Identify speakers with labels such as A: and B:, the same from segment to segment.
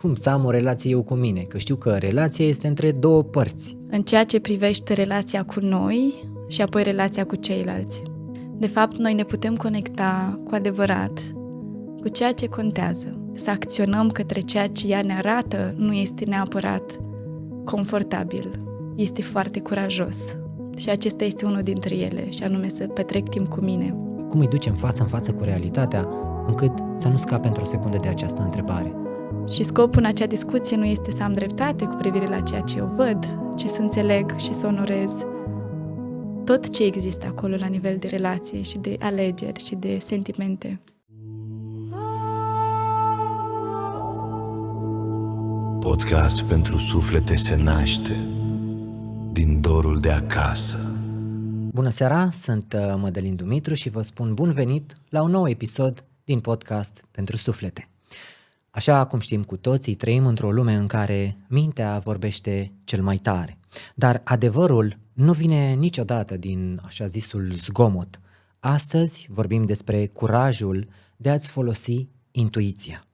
A: Cum să am o relație eu cu mine? Că știu că relația este între două părți.
B: În ceea ce privește relația cu noi și apoi relația cu ceilalți. De fapt, noi ne putem conecta cu adevărat cu ceea ce contează. Să acționăm către ceea ce ea ne arată nu este neapărat confortabil. Este foarte curajos. Și acesta este unul dintre ele, și anume să petrec timp cu mine.
A: Cum îi ducem față în față cu realitatea, încât să nu scape într-o secundă de această întrebare?
B: Și scopul în acea discuție nu este să am dreptate cu privire la ceea ce eu văd, ci să înțeleg și să onorez tot ce există acolo la nivel de relație și de alegeri și de sentimente.
C: Podcast pentru suflete se naște din dorul de acasă.
A: Bună seara, sunt Mădălin Dumitru și vă spun bun venit la un nou episod din podcast pentru suflete. Așa cum știm cu toții, trăim într-o lume în care mintea vorbește cel mai tare, dar adevărul nu vine niciodată din așa zisul zgomot. Astăzi vorbim despre curajul de a-ți folosi intuiția,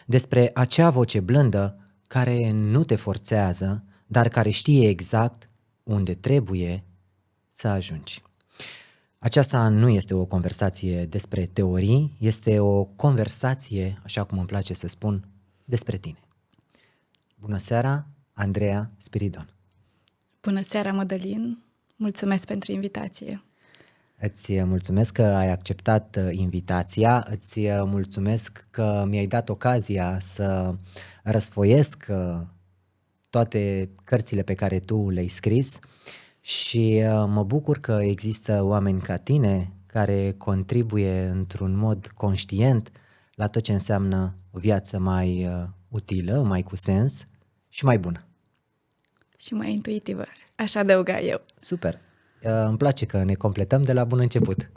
A: despre acea voce blândă care nu te forțează, dar care știe exact unde trebuie să ajungi. Aceasta nu este o conversație despre teorii, este o conversație, așa cum îmi place să spun, despre tine. Bună seara, Andreea Spiridon.
B: Bună seara, Mădălin! Mulțumesc pentru invitație!
A: Îți mulțumesc că ai acceptat invitația, îți mulțumesc că mi-ai dat ocazia să răsfoiesc toate cărțile pe care tu le-ai scris și mă bucur că există oameni ca tine care contribuie într-un mod conștient la tot ce înseamnă o viață mai utilă, mai cu sens și mai bună.
B: Și mai intuitivă, aș adăuga eu.
A: Super! Îmi place că ne completăm de la bun început.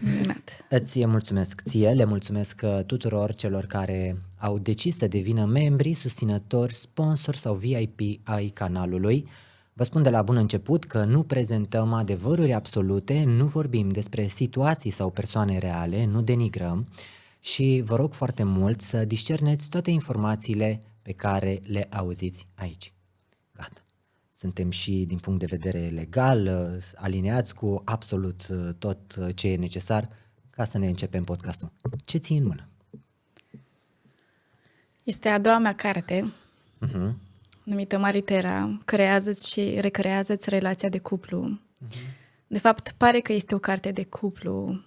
B: Minunat!
A: Îți mulțumesc ție, le mulțumesc tuturor celor care au decis să devină membri, susținători, sponsori sau VIP ai canalului. Vă spun de la bun început că nu prezentăm adevăruri absolute, nu vorbim despre situații sau persoane reale, nu denigrăm și vă rog foarte mult să discerneți toate informațiile pe care le auziți aici. Gata. Suntem și din punct de vedere legal alineați cu absolut tot ce e necesar ca să ne începem podcastul. Ce ții în mână?
B: Este a doua mea carte, numită Maritera, creează-ți și recreează-ți relația de cuplu. De fapt, pare că este o carte de cuplu.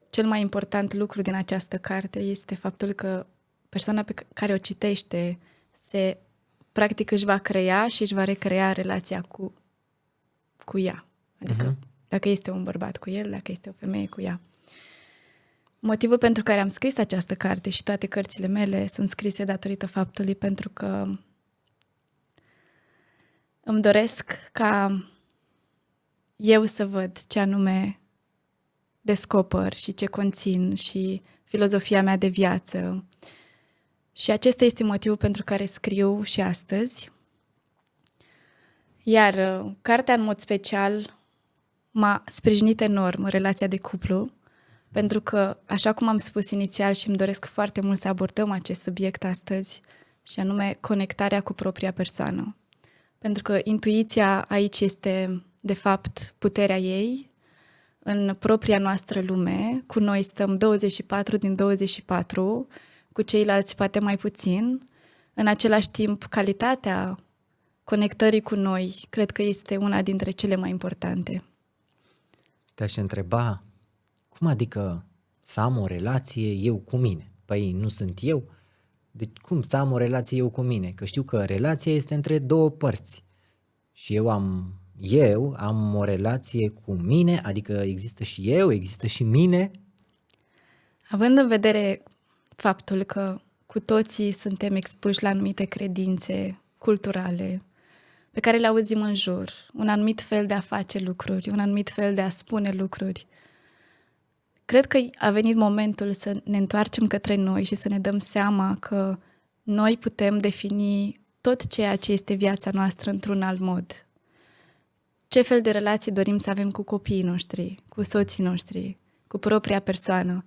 B: Cel mai important lucru din această carte este faptul că persoana pe care o citește practic își va crea și își va recrea relația cu ea. Adică dacă este un bărbat cu el, dacă este o femeie cu ea. Motivul pentru care am scris această carte și toate cărțile mele sunt scrise datorită faptului pentru că îmi doresc ca eu să văd ce anume descoper și ce conțin și filozofia mea de viață. Și acesta este motivul pentru care scriu și astăzi. Iar cartea, în mod special, m-a sprijinit enorm în relația de cuplu, pentru că, așa cum am spus inițial și îmi doresc foarte mult să abordăm acest subiect astăzi, și anume conectarea cu propria persoană. Pentru că intuiția aici este, de fapt, puterea ei în propria noastră lume. Cu noi stăm 24 din 24, cu ceilalți poate mai puțin. În același timp, calitatea conectării cu noi cred că este una dintre cele mai importante.
A: Te-aș întreba, cum adică să am o relație eu cu mine? Păi nu sunt eu? Deci cum să am o relație eu cu mine? Că știu că relația este între două părți și eu am o relație cu mine, adică există și eu, există și mine.
B: Având în vedere faptul că cu toții suntem expuși la anumite credințe culturale pe care le auzim în jur, un anumit fel de a face lucruri, un anumit fel de a spune lucruri, cred că a venit momentul să ne întoarcem către noi și să ne dăm seama că noi putem defini tot ceea ce este viața noastră într-un alt mod. Ce fel de relații dorim să avem cu copiii noștri, cu soții noștri, cu propria persoană.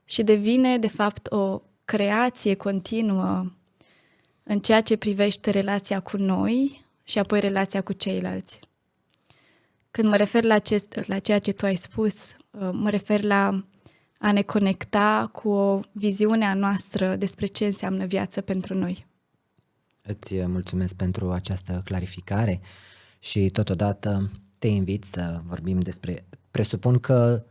B: Și devine, de fapt, o creație continuă în ceea ce privește relația cu noi și apoi relația cu ceilalți. Când mă refer la ceea ce tu ai spus, mă refer la a ne conecta cu o viziune a noastră despre ce înseamnă viață pentru noi.
A: Îți mulțumesc pentru această clarificare și totodată te invit să vorbim despre... Presupun că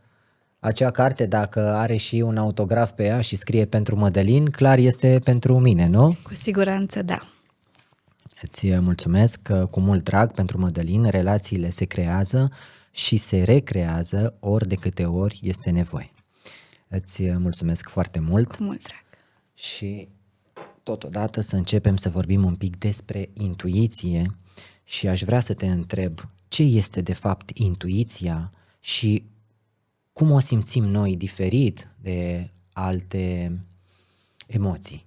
A: acea carte, dacă are și un autograf pe ea și scrie pentru Mădălin, clar este pentru mine, nu?
B: Cu siguranță, da.
A: Îți mulțumesc cu mult drag pentru Mădălin. Relațiile se creează și se recrează ori de câte ori este nevoie. Îți mulțumesc foarte mult.
B: Cu mult drag.
A: Și totodată să începem să vorbim un pic despre intuiție și aș vrea să te întreb ce este de fapt intuiția și cum o simțim noi diferit de alte emoții.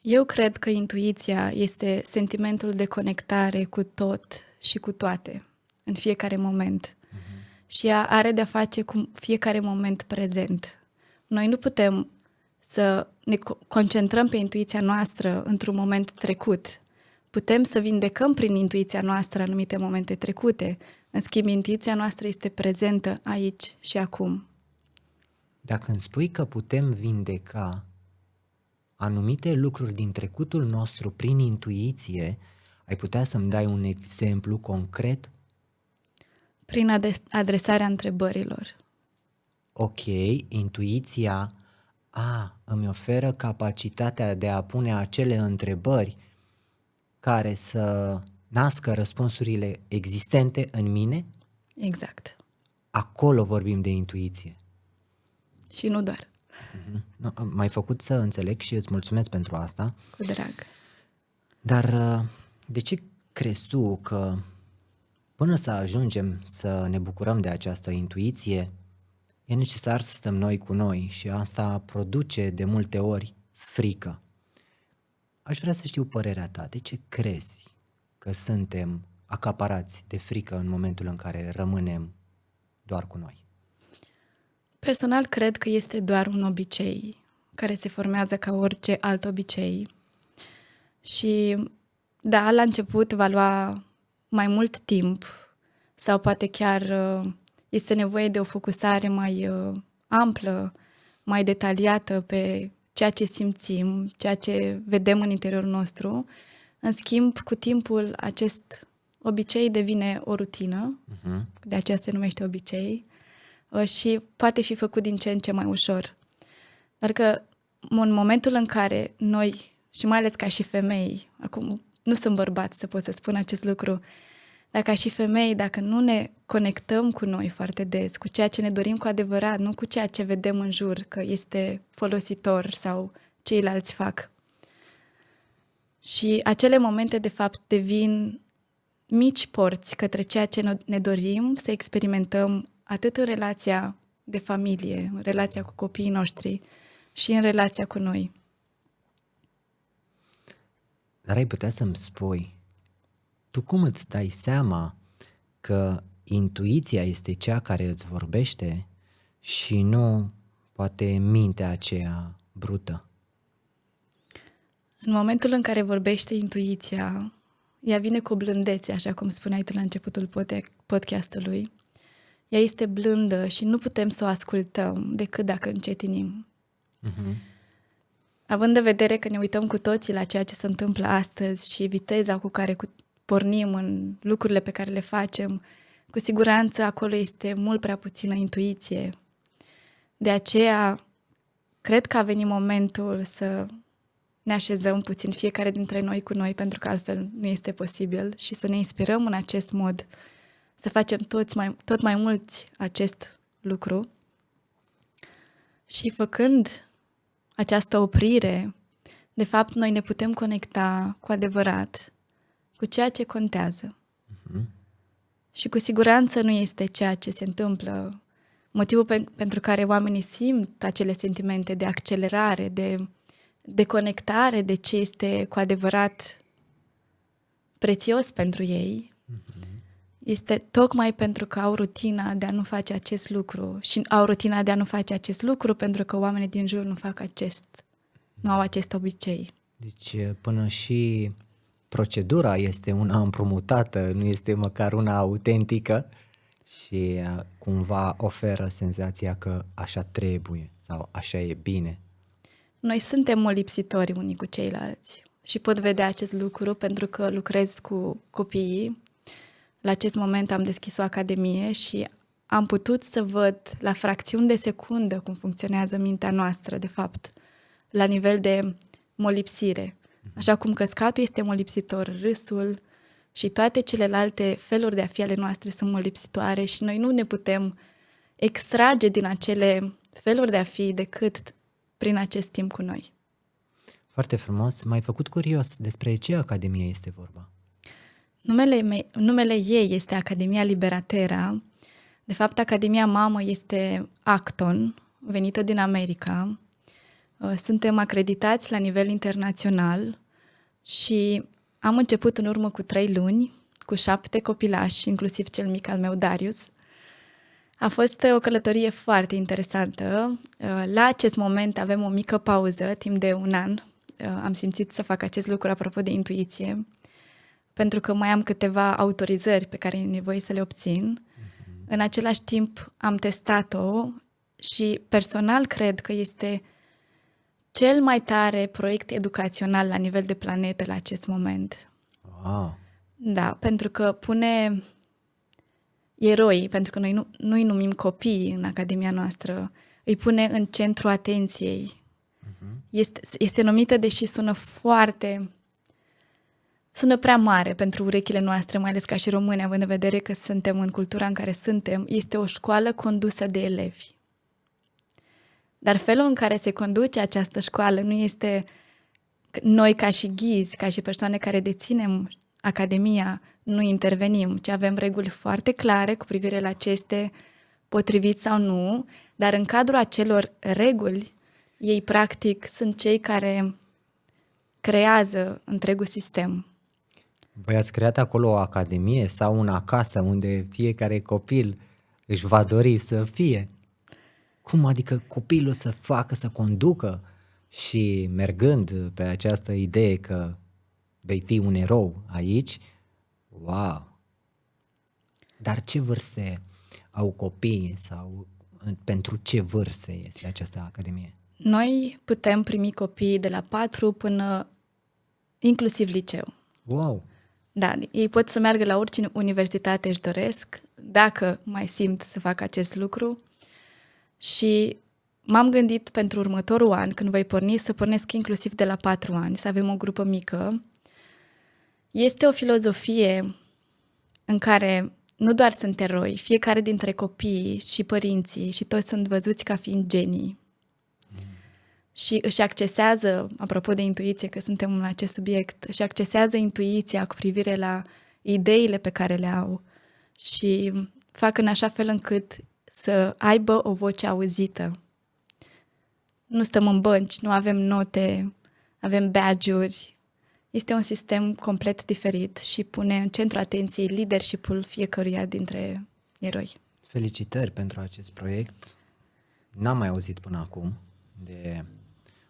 B: Eu cred că intuiția este sentimentul de conectare cu tot și cu toate, în fiecare moment. Și ea are de-a face cu fiecare moment prezent. Noi nu putem să ne concentrăm pe intuiția noastră într-un moment trecut. Putem să vindecăm prin intuiția noastră anumite momente trecute. În schimb, intuiția noastră este prezentă aici și acum.
A: Dacă îmi spui că putem vindeca anumite lucruri din trecutul nostru prin intuiție, ai putea să-mi dai un exemplu concret?
B: Prin adresarea întrebărilor.
A: Ok, intuiția îmi oferă capacitatea de a pune acele întrebări care să nască răspunsurile existente în mine?
B: Exact.
A: Acolo vorbim de intuiție.
B: Și nu doar.
A: No, m-ai făcut să înțeleg și îți mulțumesc pentru asta.
B: Cu drag.
A: Dar de ce crezi tu că până să ajungem să ne bucurăm de această intuiție, e necesar să stăm noi cu noi și asta produce de multe ori frică? Aș vrea să știu părerea ta. De ce crezi că suntem acaparați de frică în momentul în care rămânem doar cu noi?
B: Personal, cred că este doar un obicei care se formează ca orice alt obicei. Și, da, la început va lua mai mult timp sau poate chiar este nevoie de o focusare mai amplă, mai detaliată pe ceea ce simțim, ceea ce vedem în interiorul nostru. În schimb, cu timpul, acest obicei devine o rutină, de aceea se numește obicei, și poate fi făcut din ce în ce mai ușor. Dar că în momentul în care noi, și mai ales ca și femei, acum nu sunt bărbat să pot să spun acest lucru, dar ca și femei, dacă nu ne conectăm cu noi foarte des, cu ceea ce ne dorim cu adevărat, nu cu ceea ce vedem în jur că este folositor sau ceilalți fac. Și acele momente, de fapt, devin mici porți către ceea ce ne dorim să experimentăm atât în relația de familie, în relația cu copiii noștri și în relația cu noi.
A: Dar ai putea să-mi spui, tu cum îți dai seama că intuiția este cea care îți vorbește și nu poate mintea aceea brută?
B: În momentul în care vorbește intuiția, ea vine cu o blândețe, așa cum spuneai tu la începutul podcastului. Ea este blândă și nu putem să o ascultăm decât dacă încetinim. Având în vedere că ne uităm cu toții la ceea ce se întâmplă astăzi și viteza cu care pornim în lucrurile pe care le facem, cu siguranță acolo este mult prea puțină intuiție. De aceea, cred că a venit momentul să ne așezăm puțin fiecare dintre noi cu noi, pentru că altfel nu este posibil, și să ne inspirăm în acest mod, să facem tot mai mulți acest lucru. Și făcând această oprire, de fapt, noi ne putem conecta cu adevărat cu ceea ce contează. Și cu siguranță nu este ceea ce se întâmplă. Motivul pentru care oamenii simt acele sentimente de accelerare, de conectare, de ce este cu adevărat prețios pentru ei, este tocmai pentru că au rutina de a nu face acest lucru. Și au rutina de a nu face acest lucru pentru că oamenii din jur nu au acest obicei.
A: Deci până și procedura este una împrumutată, nu este măcar una autentică și cumva oferă senzația că așa trebuie sau așa e bine.
B: Noi suntem molipsitori unii cu ceilalți și pot vedea acest lucru pentru că lucrez cu copiii. La acest moment am deschis o academie și am putut să văd la fracțiuni de secundă cum funcționează mintea noastră, de fapt, la nivel de molipsire. Așa cum căscatul este molipsitor, râsul și toate celelalte feluri de a fi ale noastre sunt molipsitoare și noi nu ne putem extrage din acele feluri de a fi decât prin acest timp cu noi.
A: Foarte frumos. M-ai făcut curios despre ce academie este vorba.
B: Numele ei este Academia Liberatera. De fapt, Academia Mamă este Acton, venită din America. Suntem acreditați la nivel internațional și am început în urmă cu 3 luni, cu 7 copilași, inclusiv cel mic al meu, Darius. A fost o călătorie foarte interesantă. La acest moment avem o mică pauză, timp de 1 an. Am simțit să fac acest lucru apropo de intuiție, pentru că mai am câteva autorizări pe care e nevoie să le obțin. În același timp am testat-o și personal cred că este cel mai tare proiect educațional la nivel de planetă la acest moment.
A: Wow.
B: Da, pentru că pune eroi, pentru că noi nu-i numim copii în academia noastră, îi pune în centru atenției. Este numită, deși sună prea mare pentru urechile noastre, mai ales ca și români, având în vedere că suntem în cultura în care suntem, este o școală condusă de elevi. Dar felul în care se conduce această școală nu este noi ca și ghizi, ca și persoane care deținem academia, nu intervenim, ci avem reguli foarte clare cu privire la ce este potrivit sau nu, dar în cadrul acelor reguli, ei practic sunt cei care creează întregul sistem.
A: Voi ați creat acolo o academie sau una casă unde fiecare copil își va dori să fie? Cum adică copilul să facă, să conducă și mergând pe această idee că vei fi un erou aici? Wow! Dar ce vârste au copiii sau pentru ce vârste este această academie?
B: Noi putem primi copii de la 4 până inclusiv liceu.
A: Wow!
B: Da, ei pot să meargă la orice universitate își doresc, dacă mai simt să fac acest lucru. Și m-am gândit pentru următorul an, când voi porni, să pornesc inclusiv de la 4 ani, să avem o grupă mică. Este o filozofie în care nu doar sunt eroi, fiecare dintre copii și părinții și toți sunt văzuți ca fiind genii. Și își accesează, apropo de intuiție, că suntem în acest subiect, își accesează intuiția cu privire la ideile pe care le au și fac în așa fel încât să aibă o voce auzită. Nu stăm în bănci, nu avem note, avem badge-uri. Este un sistem complet diferit și pune în centru atenției leadership-ul fiecăruia dintre eroi.
A: Felicitări pentru acest proiect. N-am mai auzit până acum de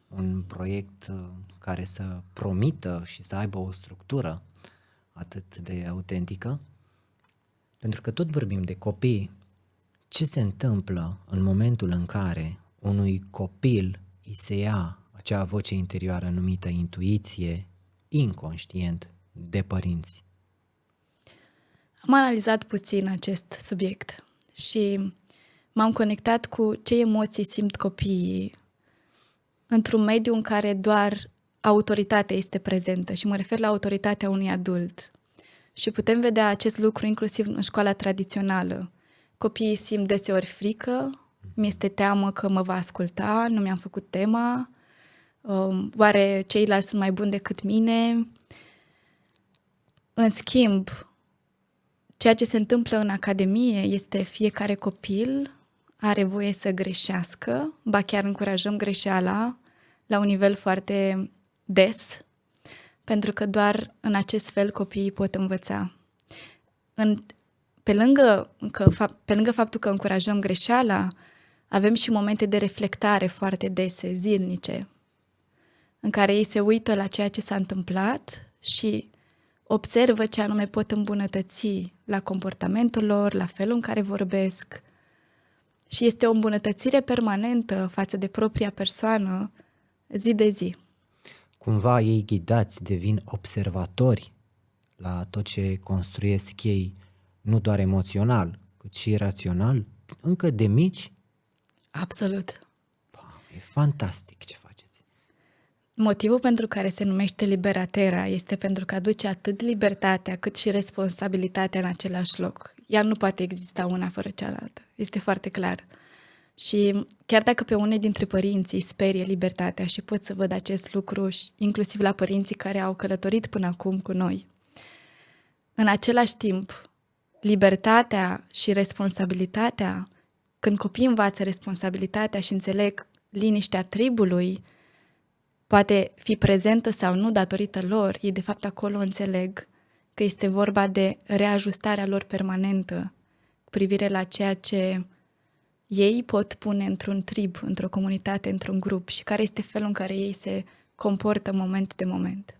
A: un proiect care să promită și să aibă o structură atât de autentică. Pentru că tot vorbim de copii. Ce se întâmplă în momentul în care unui copil îi se ia acea voce interioară numită intuiție, inconștient, de părinți?
B: Am analizat puțin acest subiect și m-am conectat cu ce emoții simt copiii într-un mediu în care doar autoritatea este prezentă și mă refer la autoritatea unui adult. Și putem vedea acest lucru inclusiv în școala tradițională. Copiii simt deseori frică, mi-este teamă că mă va asculta, nu mi-am făcut tema, oare ceilalți sunt mai buni decât mine? În schimb, ceea ce se întâmplă în academie este fiecare copil are voie să greșească, ba chiar încurajăm greșeala la un nivel foarte des, pentru că doar în acest fel copiii pot învăța. Pe lângă faptul că încurajăm greșeala, avem și momente de reflectare foarte dese, zilnice. în care ei se uită la ceea ce s-a întâmplat și observă ce anume pot îmbunătăți la comportamentul lor, la felul în care vorbesc. Și este o îmbunătățire permanentă față de propria persoană zi de zi.
A: Cumva ei ghidați devin observatori la tot ce construiesc ei, nu doar emoțional, cât și rațional, încă de mici.
B: Absolut.
A: E fantastic ce faceți.
B: Motivul pentru care se numește Liberatera este pentru că aduce atât libertatea cât și responsabilitatea în același loc. Ea nu poate exista una fără cealaltă. Este foarte clar. Și chiar dacă pe unii dintre părinți îi sperie libertatea și pot să văd acest lucru, inclusiv la părinții care au călătorit până acum cu noi, în același timp, libertatea și responsabilitatea, când copiii învață responsabilitatea și înțeleg liniștea tribului, poate fi prezentă sau nu datorită lor, ei de fapt acolo înțeleg că este vorba de reajustarea lor permanentă cu privire la ceea ce ei pot pune într-un trib, într-o comunitate, într-un grup și care este felul în care ei se comportă moment de moment.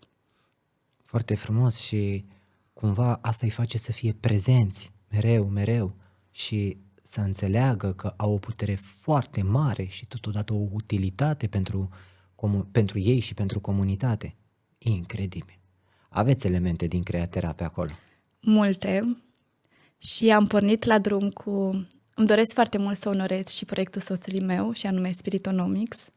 A: Foarte frumos și cumva asta îi face să fie prezenți mereu și să înțeleagă că au o putere foarte mare și totodată o utilitate pentru ei și pentru comunitate. Incredibil. Aveți elemente din Createra pe acolo.
B: Multe. Și am pornit la drum cu... Îmi doresc foarte mult să onorez și proiectul soțului meu, și anume Spiritonomics.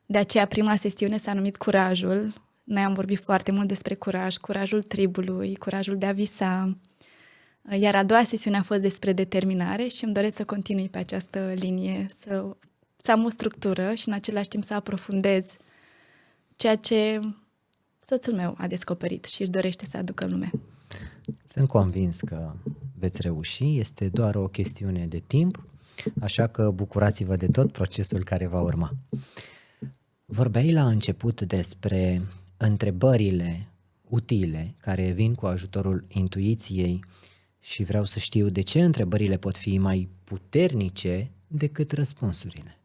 B: De aceea prima sesiune s-a numit Curajul. Noi am vorbit foarte mult despre curaj, curajul tribului, curajul de a visa. Iar a doua sesiune a fost despre determinare și îmi doresc să continui pe această linie, să am o structură și în același timp să aprofundez ceea ce soțul meu a descoperit și își dorește să aducă în lume.
A: Sunt convins că veți reuși, este doar o chestiune de timp, așa că bucurați-vă de tot procesul care va urma. Vorbeai la început despre întrebările utile care vin cu ajutorul intuiției și vreau să știu de ce întrebările pot fi mai puternice decât răspunsurile.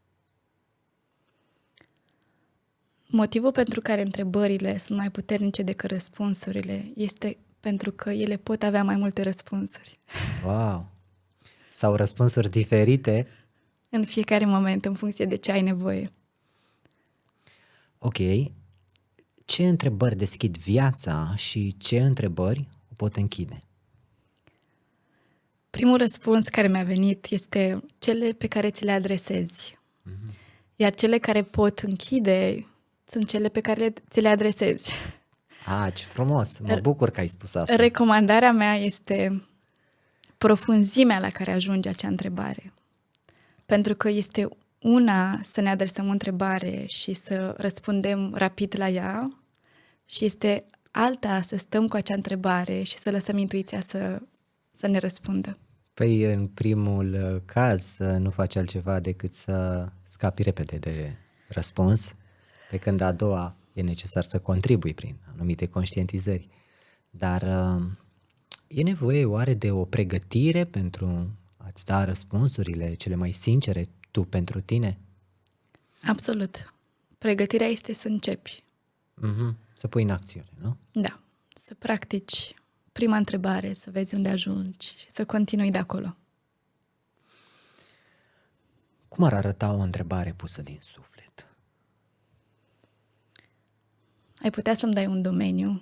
B: Motivul pentru care întrebările sunt mai puternice decât răspunsurile este pentru că ele pot avea mai multe răspunsuri.
A: Wow! Sau răspunsuri diferite.
B: În fiecare moment, în funcție de ce ai nevoie.
A: Ok. Ce întrebări deschid viața și ce întrebări o pot închide?
B: Primul răspuns care mi-a venit este cele pe care ți le adresezi. Iar cele care pot închide sunt cele pe care ți le adresezi.
A: Ce frumos! Mă bucur că ai spus asta.
B: Recomandarea mea este profunzimea la care ajunge acea întrebare. Pentru că este una să ne adresăm o întrebare și să răspundem rapid la ea și este alta să stăm cu acea întrebare și să lăsăm intuiția să ne răspundă.
A: Păi în primul caz nu faci altceva decât să scapi repede de răspuns, pe când a doua e necesar să contribui prin anumite conștientizări. Dar e nevoie oare de o pregătire pentru a-ți da răspunsurile cele mai sincere tu pentru tine?
B: Absolut. Pregătirea este să începi.
A: Să pui în acțiune, nu?
B: Da. Să practici prima întrebare, să vezi unde ajungi și să continui de acolo.
A: Cum ar arăta o întrebare pusă din suflet?
B: Ai putea să-mi dai un domeniu?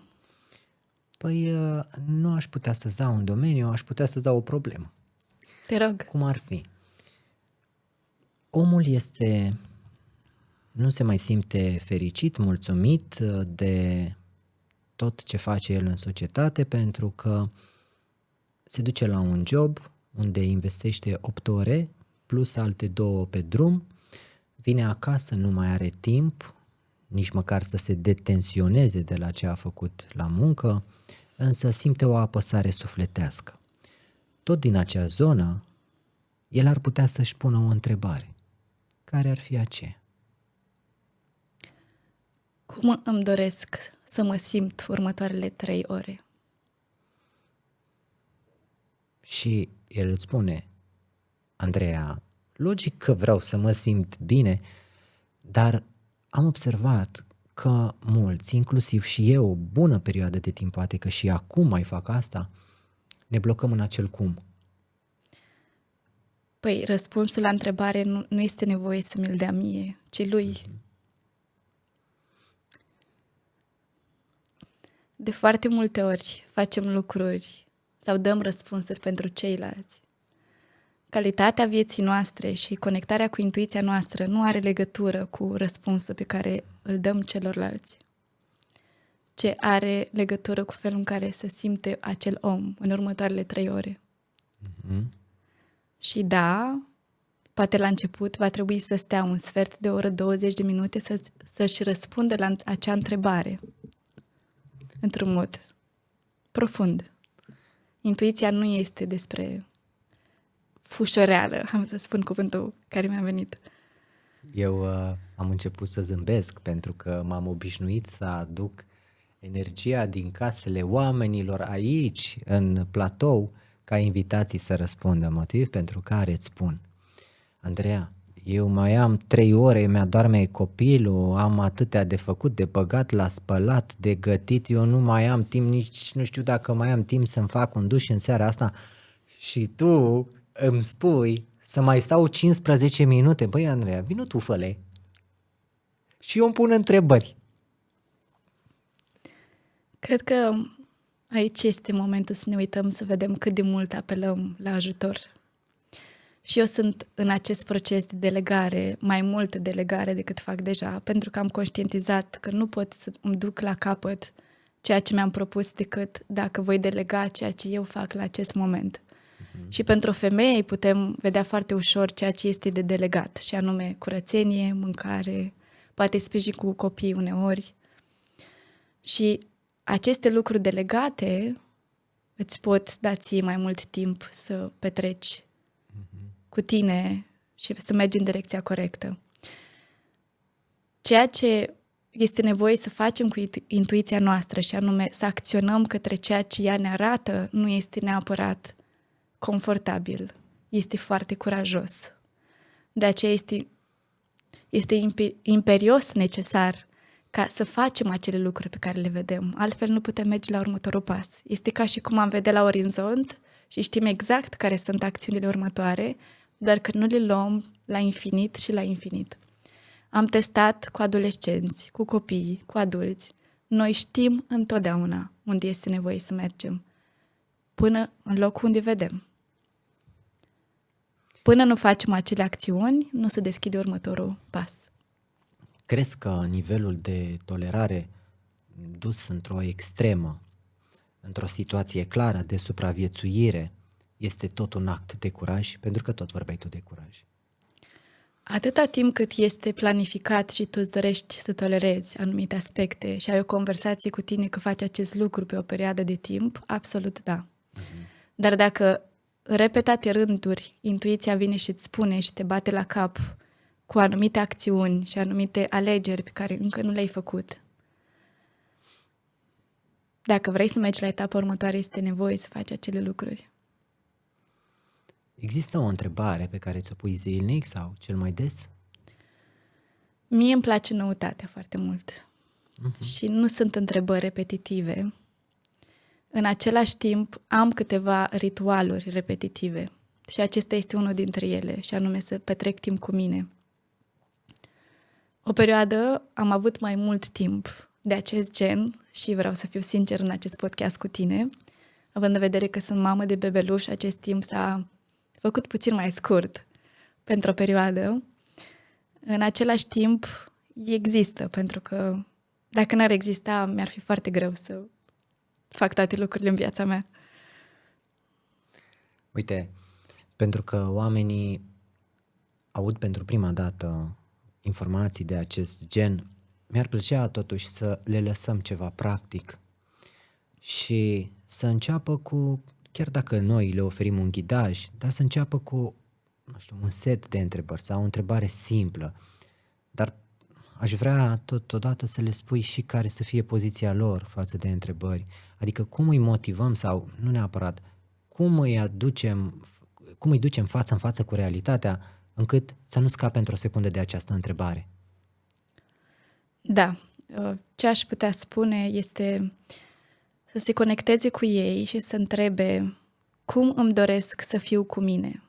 A: Păi nu aș putea să-ți dau un domeniu, aș putea să-ți dau o problemă.
B: Te rog.
A: Cum ar fi? Omul nu se mai simte fericit, mulțumit de tot ce face el în societate pentru că se duce la un job unde investește 8 ore plus alte 2 pe drum, vine acasă, nu mai are timp, nici măcar să se detensioneze de la ce a făcut la muncă, însă simte o apăsare sufletească. Tot din acea zonă, el ar putea să-și pună o întrebare. Care ar fi aceea?
B: Cum îmi doresc să mă simt următoarele 3 ore?
A: Și el îți spune, Andreea, logic că vreau să mă simt bine, dar am observat că mulți, inclusiv și eu, o bună perioadă de timp, poate că și acum mai fac asta, ne blocăm în acel cum.
B: Păi, răspunsul la întrebare nu este nevoie să mi-l dea mie, ci lui. De foarte multe ori facem lucruri sau dăm răspunsuri pentru ceilalți. Calitatea vieții noastre și conectarea cu intuiția noastră nu are legătură cu răspunsul pe care îl dăm celorlalți, ci are legătură cu felul în care se simte acel om în următoarele 3 ore. Și da, poate la început va trebui să stea un sfert de oră, 20 de minute să-și răspundă la acea întrebare într-un mod profund. Intuiția nu este despre fușăreală, am să spun cuvântul care mi-a venit.
A: Eu am început să zâmbesc pentru că m-am obișnuit să aduc energia din casele oamenilor aici, în platou, ca invitații să răspundă, motiv pentru care îți spun: Andreea, eu mai am 3 ore, mi-adorme copilul, am atâtea de făcut, de băgat la spălat, de gătit, eu nu mai am timp, nici nu știu dacă mai am timp să-mi fac un duș în seara asta și tu îmi spui să mai stau 15 minute. Băi, Andreea, vino tu, fă-le. Și eu îmi pun întrebări.
B: Cred că aici este momentul să ne uităm, să vedem cât de mult apelăm la ajutor. Și eu sunt în acest proces de delegare, mai multă delegare decât fac deja, pentru că am conștientizat că nu pot să îmi duc la capăt ceea ce mi-am propus decât dacă voi delega ceea ce eu fac la acest moment. Și pentru o femeie putem vedea foarte ușor ceea ce este de delegat, și anume curățenie, mâncare, poate sprijin cu copii uneori. Și aceste lucruri delegate îți pot da ție mai mult timp să petreci cu tine și să mergi în direcția corectă. Ceea ce este nevoie să facem cu intuiția noastră, și anume să acționăm către ceea ce ea ne arată, nu este neapărat confortabil, este foarte curajos. De aceea este imperios necesar ca să facem acele lucruri pe care le vedem. Altfel nu putem merge la următorul pas. Este ca și cum am vedea la orizont și știm exact care sunt acțiunile următoare, doar că nu le luăm la infinit și la infinit. Am testat cu adolescenți, cu copii, cu adulți. Noi știm întotdeauna unde este nevoie să mergem, până în locul unde vedem. Până nu facem acele acțiuni, nu se deschide următorul pas.
A: Crezi că nivelul de tolerare dus într-o extremă, într-o situație clară de supraviețuire, este tot un act de curaj? Pentru că tot vorbeai tu de curaj.
B: Atâta timp cât este planificat și tu îți dorești să tolerezi anumite aspecte și ai o conversație cu tine că faci acest lucru pe o perioadă de timp, absolut da. Dar dacă repetate rânduri intuiția vine și îți spune și te bate la cap cu anumite acțiuni și anumite alegeri pe care încă nu le-ai făcut, dacă vrei să mergi la etapa următoare, este nevoie să faci acele lucruri.
A: Există o întrebare pe care ți-o pui zilnic sau cel mai des?
B: Mie îmi place noutatea foarte mult. Și nu sunt întrebări repetitive. În același timp, am câteva ritualuri repetitive. Și acesta este unul dintre ele, și anume să petrec timp cu mine. O perioadă am avut mai mult timp de acest gen și vreau să fiu sincer în acest podcast cu tine. Având în vedere că sunt mamă de bebeluș, acest timp s-a făcut puțin mai scurt pentru o perioadă. În același timp, există, pentru că dacă n-ar exista, mi-ar fi foarte greu să fac toate lucrurile în viața mea.
A: Uite, pentru că oamenii aud pentru prima dată informații de acest gen, mi-ar plăcea totuși să le lăsăm ceva practic și să înceapă cu, chiar dacă noi le oferim un ghidaj, dar să înceapă cu, nu știu, un set de întrebări sau o întrebare simplă, dar aș vrea totodată să le spui și care să fie poziția lor față de întrebări, adică cum îi motivăm sau, nu neapărat, cum îi ducem față în față cu realitatea încât să nu scape într-o secundă de această întrebare.
B: Da, ce aș putea spune este să se conecteze cu ei și să întrebe cum îmi doresc să fiu cu mine.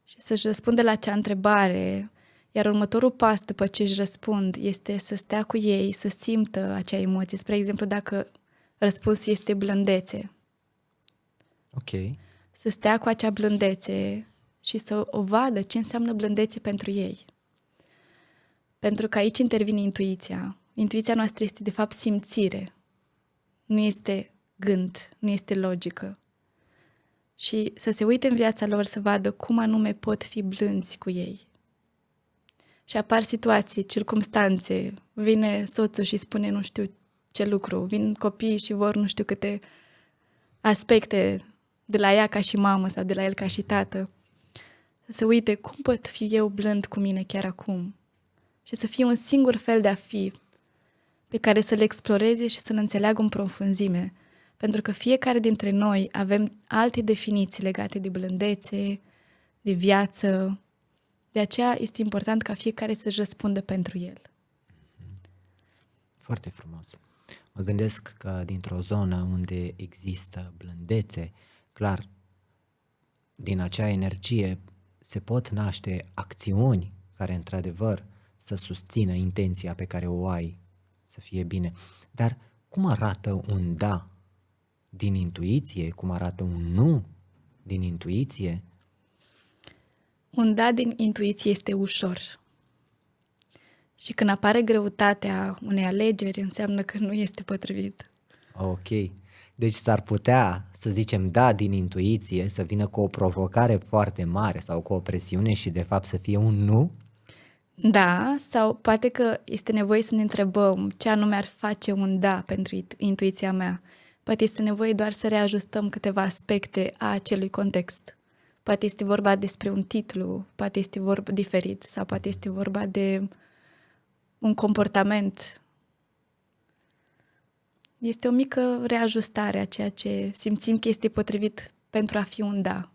B: Și să-și răspundă la acea întrebare, iar următorul pas după ce își răspund este să stea cu ei, să simtă acea emoție. Spre exemplu, dacă răspunsul este blândețe,
A: Ok.
B: să stea cu acea blândețe și să o vadă ce înseamnă blândețe pentru ei. Pentru că aici intervine intuiția. Intuiția noastră este de fapt simțire. Nu este gând, nu este logică. Și să se uite în viața lor să vadă cum anume pot fi blânzi cu ei. Și apar situații, circumstanțe, vine soțul și spune nu știu ce lucru, vin copiii și vor nu știu câte aspecte de la ea ca și mamă sau de la el ca și tată. Să se uite cum pot fi eu blând cu mine chiar acum. Și să fie un singur fel de a fi pe care să-l exploreze și să-l înțeleagă în profunzime. Pentru că fiecare dintre noi avem alte definiții legate de blândețe, de viață. De aceea este important ca fiecare să-și răspundă pentru el.
A: Foarte frumos. Mă gândesc că dintr-o zonă unde există blândețe, clar, din acea energie se pot naște acțiuni care, într-adevăr, să susțină intenția pe care o ai, să fie bine. Dar cum arată un da din intuiție? Cum arată un nu din intuiție?
B: Un da din intuiție este ușor. Și când apare greutatea unei alegeri, înseamnă că nu este potrivit.
A: Ok. Deci s-ar putea, să zicem, da din intuiție, să vină cu o provocare foarte mare sau cu o presiune și de fapt să fie un nu?
B: Da, sau poate că este nevoie să ne întrebăm ce anume ar face un da pentru intuiția mea. Poate este nevoie doar să reajustăm câteva aspecte a acelui context. Poate este vorba despre un titlu, poate este vorba diferit sau poate este vorba de un comportament. Este o mică reajustare a ceea ce simțim că este potrivit pentru a fi un da.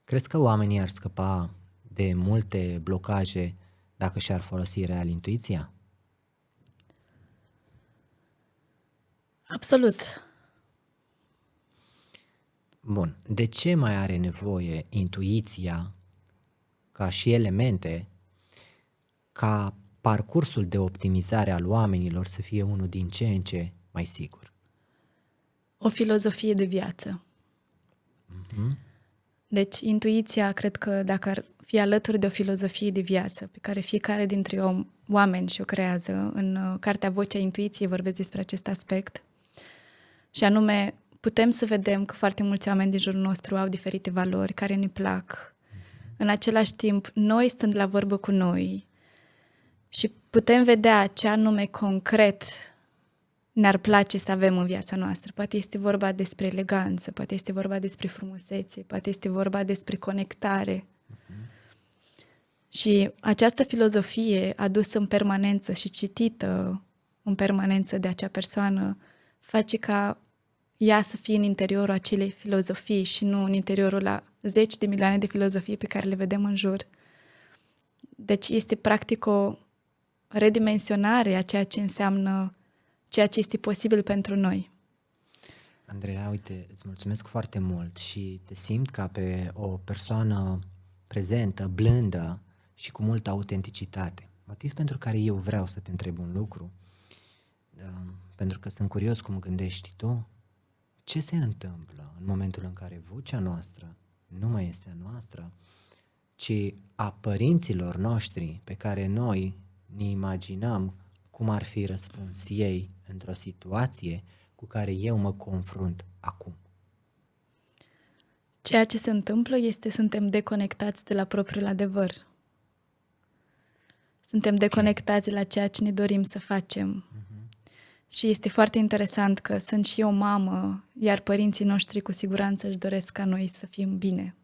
A: Crezi că oamenii ar scăpa de multe blocaje dacă și-ar folosi real intuiția?
B: Absolut.
A: Bun. De ce mai are nevoie intuiția ca și elemente ca parcursul de optimizare al oamenilor să fie unul din ce în ce mai sigur?
B: O filozofie de viață. Deci, intuiția, cred că dacă ar fi alături de o filozofie de viață pe care fiecare dintre oameni și-o creează, în cartea Vocea Intuiției vorbesc despre acest aspect, și anume, putem să vedem că foarte mulți oameni din jurul nostru au diferite valori care ne plac. În același timp, noi stând la vorbă cu noi și putem vedea ce anume concret ne-ar place să avem în viața noastră. Poate este vorba despre eleganță, poate este vorba despre frumusețe, poate este vorba despre conectare. Și această filozofie adusă în permanență și citită în permanență de acea persoană face ca ea să fie în interiorul acelei filozofii și nu în interiorul la 10 de milioane de filozofii pe care le vedem în jur. Deci este practic o redimensionare a ceea ce înseamnă ceea ce este posibil pentru noi.
A: Andreea, uite, îți mulțumesc foarte mult și te simt ca pe o persoană prezentă, blândă și cu multă autenticitate. Motiv pentru care eu vreau să te întreb un lucru, pentru că sunt curios cum gândești tu. Ce se întâmplă în momentul în care vocea noastră nu mai este a noastră, ci a părinților noștri pe care noi ne imaginăm cum ar fi răspuns ei într-o situație cu care eu mă confrunt acum?
B: Ceea ce se întâmplă este suntem deconectați de la propriul adevăr. Suntem deconectați la ceea ce ne dorim să facem. Și este foarte interesant că sunt și eu mamă, iar părinții noștri cu siguranță își doresc ca noi să fim bine.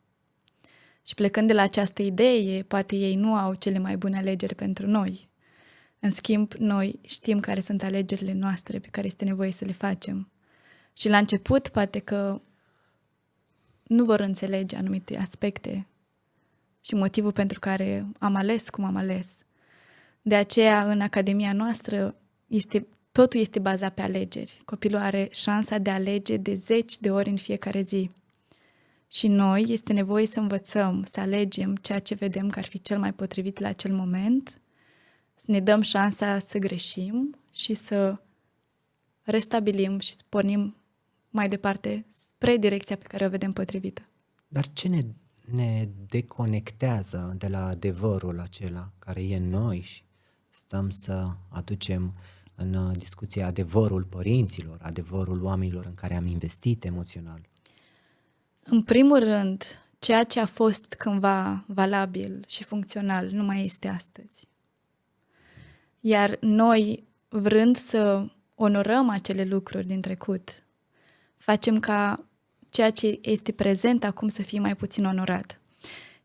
B: Și plecând de la această idee, poate ei nu au cele mai bune alegeri pentru noi. În schimb, noi știm care sunt alegerile noastre pe care este nevoie să le facem. Și la început, poate că nu vor înțelege anumite aspecte și motivul pentru care am ales cum am ales. De aceea, în academia noastră, totul este bazat pe alegeri. Copilul are șansa de a alege de 10 de ori în fiecare zi. Și noi este nevoie să învățăm, să alegem ceea ce vedem că ar fi cel mai potrivit la acel moment, să ne dăm șansa să greșim și să restabilim și să pornim mai departe spre direcția pe care o vedem potrivită.
A: Dar ce ne deconectează de la adevărul acela care e în noi și stăm să aducem în discuție adevărul părinților, adevărul oamenilor în care am investit emoțional?
B: În primul rând, ceea ce a fost cândva valabil și funcțional nu mai este astăzi. Iar noi, vrând să onorăm acele lucruri din trecut, facem ca ceea ce este prezent acum să fie mai puțin onorat.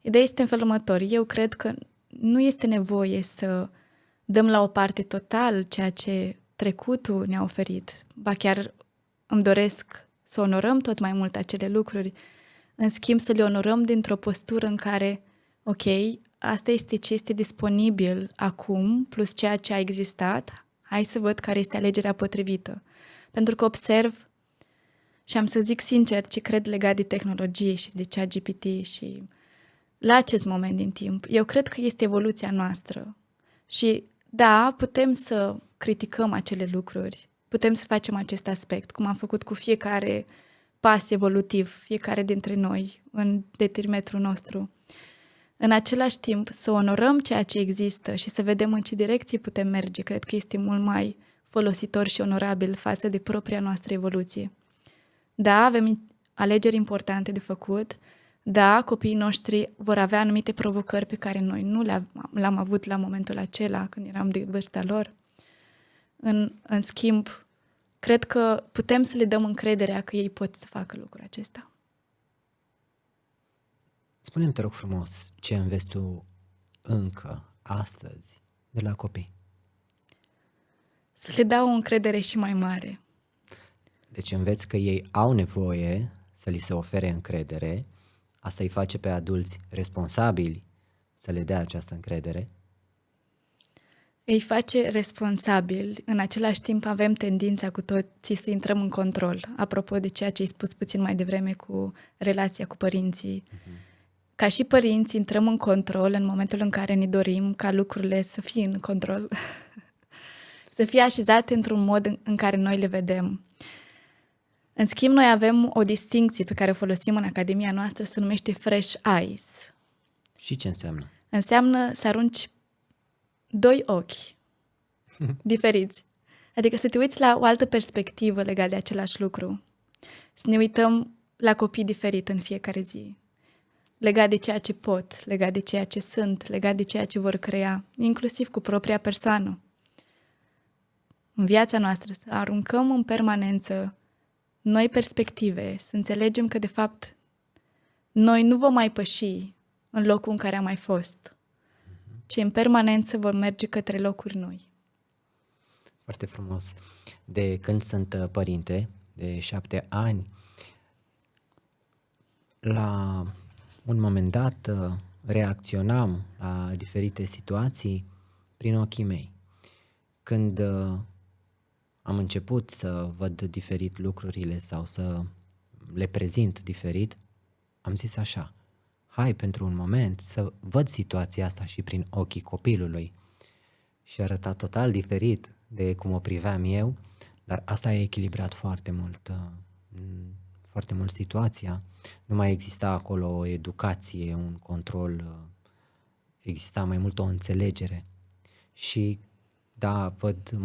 B: Ideea este în felul următor. Eu cred că nu este nevoie să dăm la o parte total ceea ce trecutul ne-a oferit. Ba chiar îmi doresc să onorăm tot mai mult acele lucruri, în schimb să le onorăm dintr-o postură în care, ok, asta este ce este disponibil acum, plus ceea ce a existat, hai să văd care este alegerea potrivită. Pentru că observ, și am să zic sincer ce cred legat de tehnologie și de ChatGPT și la acest moment din timp, eu cred că este evoluția noastră. Și da, putem să criticăm acele lucruri, putem să facem acest aspect, cum am făcut cu fiecare pas evolutiv, fiecare dintre noi, în detrimentul nostru. În același timp, să onorăm ceea ce există și să vedem în ce direcție putem merge, cred că este mult mai folositor și onorabil față de propria noastră evoluție. Da, avem alegeri importante de făcut, da, copiii noștri vor avea anumite provocări pe care noi nu le-am avut la momentul acela, când eram de vârsta lor. În schimb, cred că putem să le dăm încrederea că ei pot să facă lucrul acesta.
A: Spune-mi, te rog frumos, ce înveți tu încă, astăzi, de la copii?
B: Să le dau o încredere și mai mare.
A: Deci înveți că ei au nevoie să li se ofere încredere, asta îi face pe adulți responsabili să le dea această încredere.
B: Îi face responsabili, în același timp avem tendința cu toții să intrăm în control. Apropo de ceea ce ai spus puțin mai devreme cu relația cu părinții. Ca și părinți intrăm în control în momentul în care ne dorim ca lucrurile să fie în control. Să fie așezate într-un mod în care noi le vedem. În schimb, noi avem o distincție pe care o folosim în academia noastră, se numește fresh eyes.
A: Și ce înseamnă?
B: Înseamnă să arunci 2 ochi diferiți. Adică să te uiți la o altă perspectivă legată de același lucru. Să ne uităm la copii diferit în fiecare zi. Legat de ceea ce pot, legat de ceea ce sunt, legat de ceea ce vor crea, inclusiv cu propria persoană. În viața noastră să aruncăm în permanență noi perspective, să înțelegem că de fapt noi nu vom mai păși în locul în care am mai fost, ci în permanență vom merge către locuri noi.
A: Foarte frumos. De când sunt părinte, de 7 ani, la un moment dat reacționam la diferite situații prin ochii mei. Când am început să văd diferit lucrurile sau să le prezint diferit, am zis așa: hai pentru un moment să văd situația asta și prin ochii copilului. Și arăta total diferit de cum o priveam eu, dar asta a echilibrat foarte mult situația. Nu mai exista acolo o educație, un control, exista mai mult o înțelegere. Și da, văd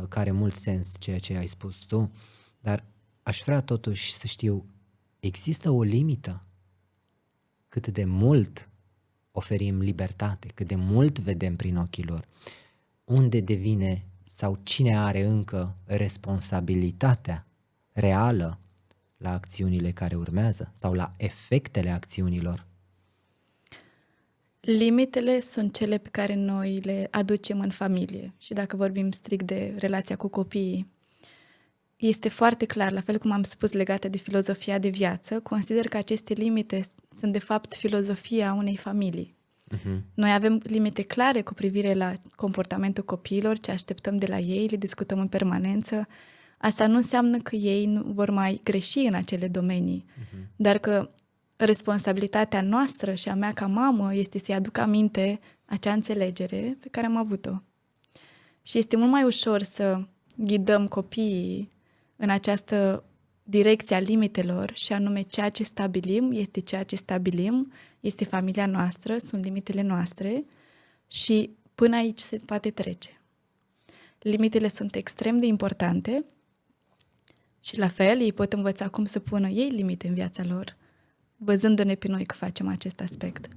A: că are mult sens ceea ce ai spus tu, dar aș vrea totuși să știu, există o limită cât de mult oferim libertate, cât de mult vedem prin ochii lor, unde devine sau cine are încă responsabilitatea reală la acțiunile care urmează sau la efectele acțiunilor?
B: Limitele sunt cele pe care noi le aducem în familie și dacă vorbim strict de relația cu copiii, este foarte clar, la fel cum am spus legate de filozofia de viață, consider că aceste limite sunt de fapt filozofia unei familii. Noi avem limite clare cu privire la comportamentul copiilor, ce așteptăm de la ei, le discutăm în permanență. Asta nu înseamnă că ei nu vor mai greși în acele domenii, dar că responsabilitatea noastră și a mea ca mamă este să-i aduc aminte acea înțelegere pe care am avut-o. Și este mult mai ușor să ghidăm copiii în această direcție a limitelor și anume ceea ce stabilim este ceea ce stabilim, este familia noastră, sunt limitele noastre și până aici se poate trece. Limitele sunt extrem de importante și la fel ei pot învăța cum să pună ei limite în viața lor, văzându-ne pe noi că facem acest aspect.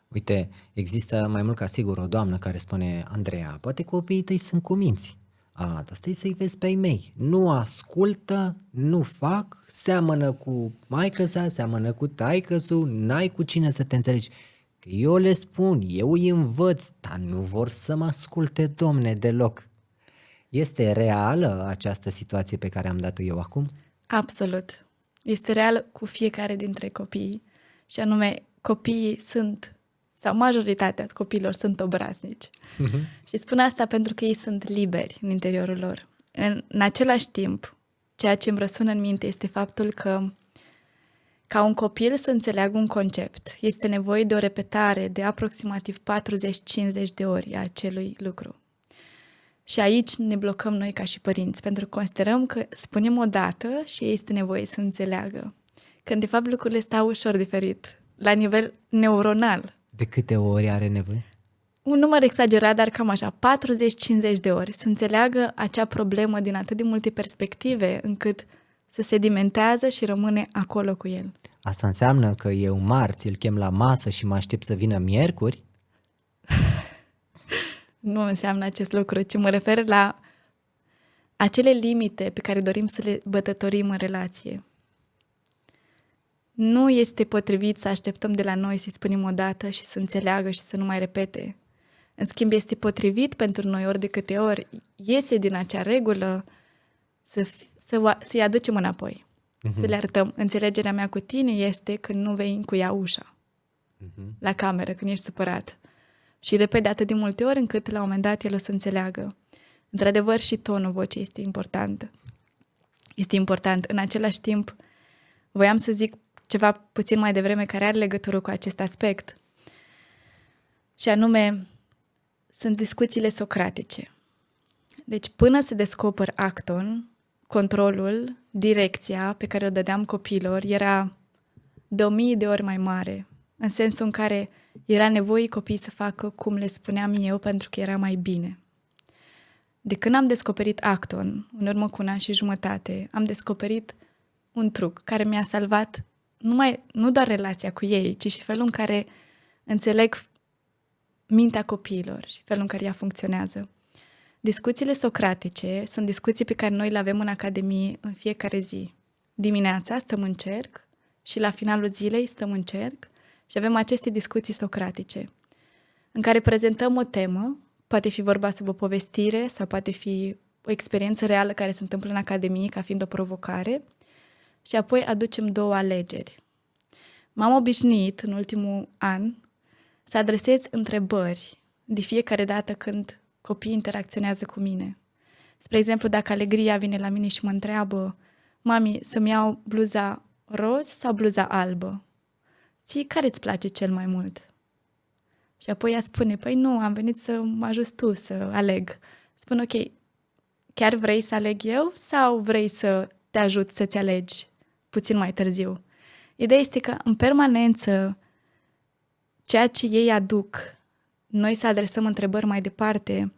A: Uite, există mai mult ca sigur o doamnă care spune: Andreea, poate copiii tăi sunt cuminți. Dar stai să-i vezi pe ai mei. Nu ascultă, nu fac, seamănă cu maică-sa, seamănă cu taică-su, n-ai cu cine să te înțelegi. Că eu le spun, eu îi învăț, dar nu vor să mă asculte, domne, deloc. Este reală această situație pe care am dat-o eu acum?
B: Absolut. Este reală cu fiecare dintre copii. Și anume, copiii sunt, sau majoritatea copiilor sunt obraznici. Și spun asta pentru că ei sunt liberi în interiorul lor. În același timp, ceea ce îmi răsună în minte este faptul că ca un copil să înțeleagă un concept, este nevoie de o repetare de aproximativ 40-50 de ori a acelui lucru. Și aici ne blocăm noi ca și părinți, pentru că considerăm că spunem o dată și este nevoie să înțeleagă. Când de fapt lucrurile stau ușor diferit, la nivel neuronal.
A: De câte ori are nevoie?
B: Un număr exagerat, dar cam așa, 40-50 de ori, să înțeleagă acea problemă din atât de multe perspective, încât să sedimentează și rămâne acolo cu el.
A: Asta înseamnă că eu marți îl chem la masă și mă aștept să vină miercuri?
B: Nu înseamnă acest lucru, ci mă refer la acele limite pe care dorim să le bătătorim în relație. Nu este potrivit să așteptăm de la noi să-i spunem o dată și să înțeleagă și să nu mai repete. În schimb, este potrivit pentru noi ori de câte ori iese din acea regulă să-i aducem înapoi. Să le arătăm. Înțelegerea mea cu tine este când nu vei încuia ușa la cameră, când ești supărat. Și repede atât de multe ori încât la un moment dat el o să înțeleagă. Într-adevăr, și tonul vocii este important. Este important. În același timp, voiam să zic ceva puțin mai devreme care are legătură cu acest aspect. Și anume, sunt discuțiile socratice. Deci, până se descoperă Acton, controlul, direcția pe care o dădeam copiilor era de 1000 de ori mai mare, în sensul în care era nevoie copiii să facă cum le spuneam eu pentru că era mai bine. De când am descoperit Acton, în urmă cu 1 an și jumătate, am descoperit un truc care mi-a salvat nu doar relația cu ei, ci și felul în care înțeleg mintea copiilor și felul în care ea funcționează. Discuțiile socratice sunt discuții pe care noi le avem în academie în fiecare zi. Dimineața stăm în cerc și la finalul zilei stăm în cerc și avem aceste discuții socratice în care prezentăm o temă, poate fi vorba sub o povestire sau poate fi o experiență reală care se întâmplă în academie ca fiind o provocare și apoi aducem 2 alegeri. M-am obișnuit în ultimul an să adresez întrebări de fiecare dată când copiii interacționează cu mine. Spre exemplu, dacă Alegria vine la mine și mă întreabă: mami, să-mi iau bluza roz sau bluza albă? Ție care îți place cel mai mult? Și apoi ea spune: păi nu, am venit să mă ajut tu să aleg. Spun: ok, chiar vrei să aleg eu sau vrei să te ajut să-ți alegi puțin mai târziu? Ideea este că în permanență ceea ce ei aduc, noi să adresăm întrebări mai departe,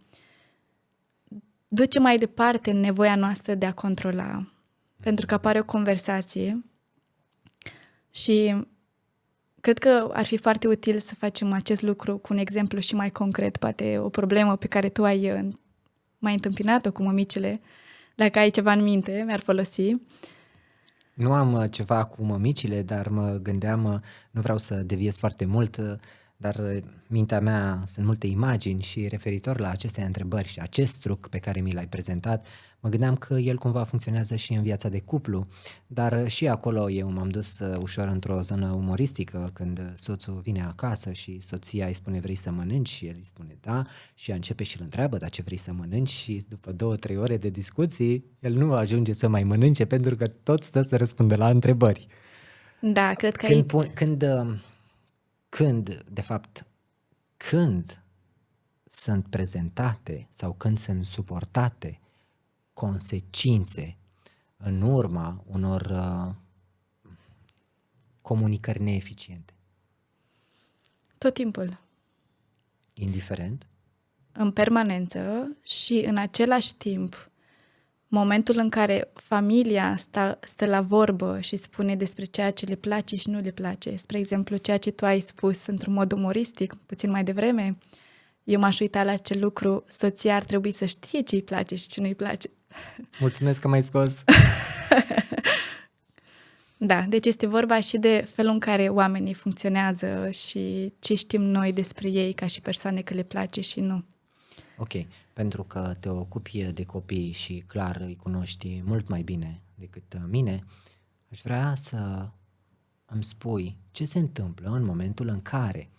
B: duce mai departe nevoia noastră de a controla. Pentru că apare o conversație și cred că ar fi foarte util să facem acest lucru cu un exemplu și mai concret, poate o problemă pe care tu ai mai întâmpinat-o cu mămicile. Dacă ai ceva în minte, mi-ar folosi.
A: Nu am ceva cu mămicile, dar mă gândeam, nu vreau să deviez foarte mult, dar mintea mea sunt multe imagini și referitor la aceste întrebări și acest truc pe care mi l-ai prezentat, mă gândeam că el cumva funcționează și în viața de cuplu, dar și acolo eu m-am dus ușor într-o zonă umoristică când soțul vine acasă și soția îi spune vrei să mănânci și el îi spune da și ea începe și îl întreabă dar ce vrei să mănânci și după 2-3 ore de discuții el nu ajunge să mai mănânce pentru că tot stă să răspundă la întrebări.
B: Da, cred că
A: când sunt prezentate sau când sunt suportate consecințe în urma unor comunicări neeficiente.
B: tot timpul,
A: Indiferent.
B: în permanență și în același timp, momentul în care familia stă la vorbă și spune despre ceea ce le place și nu le place, spre exemplu, ceea ce tu ai spus într-un mod umoristic, puțin mai devreme, eu m-aș uita la acel lucru, soția ar trebui să știe ce îi place și ce nu îi place.
A: Mulțumesc că m-ai scos.
B: Da, deci este vorba și de felul în care oamenii funcționează și ce știm noi despre ei ca și persoane că le place și nu.
A: Ok, pentru că te ocupi de copii și clar îi cunoști mult mai bine decât mine, aș vrea să îmi spui ce se întâmplă în momentul în care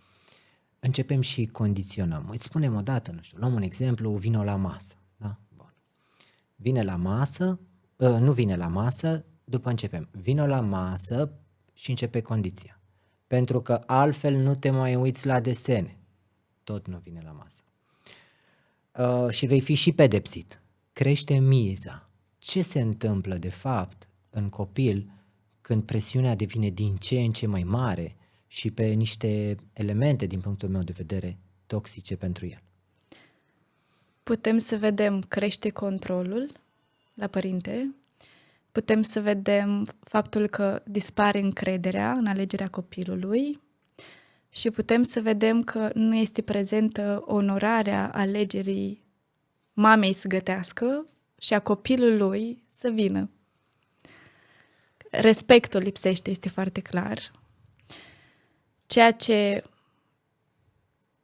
A: începem și condiționăm. Îți spunem odată, nu știu, luăm un exemplu, vino la masă. Da? Bun. Vine la masă, nu vine la masă, după începem. Vino la masă și începe condiția. Pentru că altfel nu te mai uiți la desene. Tot nu vine la masă. Și vei fi și pedepsit. Crește miza. Ce se întâmplă de fapt în copil când presiunea devine din ce în ce mai mare și pe niște elemente, din punctul meu de vedere, toxice pentru el?
B: Putem să vedem crește controlul la părinte, putem să vedem faptul că dispare încrederea în alegerea copilului și putem să vedem că nu este prezentă onorarea alegerii mamei să gătească și a copilului să vină. Respectul lipsește, este foarte clar. Ceea ce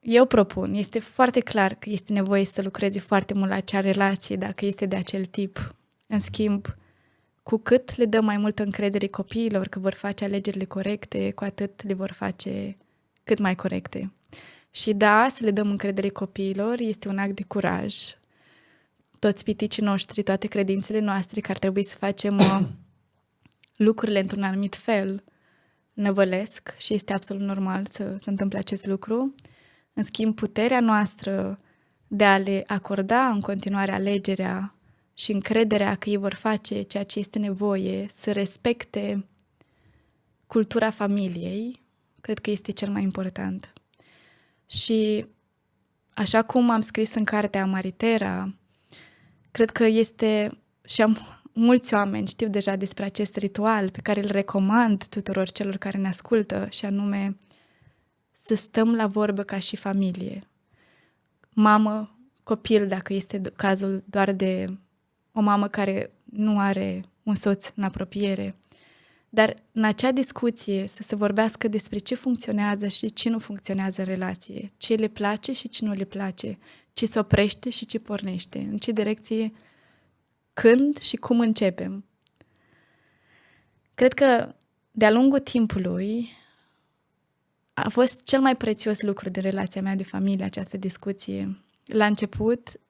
B: eu propun, este foarte clar că este nevoie să lucrezi foarte mult la acea relație dacă este de acel tip. În schimb, cu cât le dăm mai multă încredere copiilor că vor face alegerile corecte, cu atât le vor face cât mai corecte. Și da, să le dăm încredere copiilor este un act de curaj. Toți piticii noștri, toate credințele noastre că ar trebui să facem lucrurile într-un anumit fel, năvălesc și este absolut normal să se întâmple acest lucru. În schimb, puterea noastră de a le acorda în continuare alegerea și încrederea că ei vor face ceea ce este nevoie, să respecte cultura familiei, cred că este cel mai important. Și așa cum am scris în cartea Maritera, cred că este, și mulți oameni știu deja despre acest ritual pe care îl recomand tuturor celor care ne ascultă, și anume să stăm la vorbă ca și familie. Mamă, copil, dacă este cazul doar de o mamă care nu are un soț în apropiere. Dar în acea discuție să se vorbească despre ce funcționează și ce nu funcționează în relație, ce le place și ce nu le place, ce se oprește și ce pornește, în ce direcție, când și cum începem. Cred că de-a lungul timpului a fost cel mai prețios lucru de relația mea de familie, această discuție. La început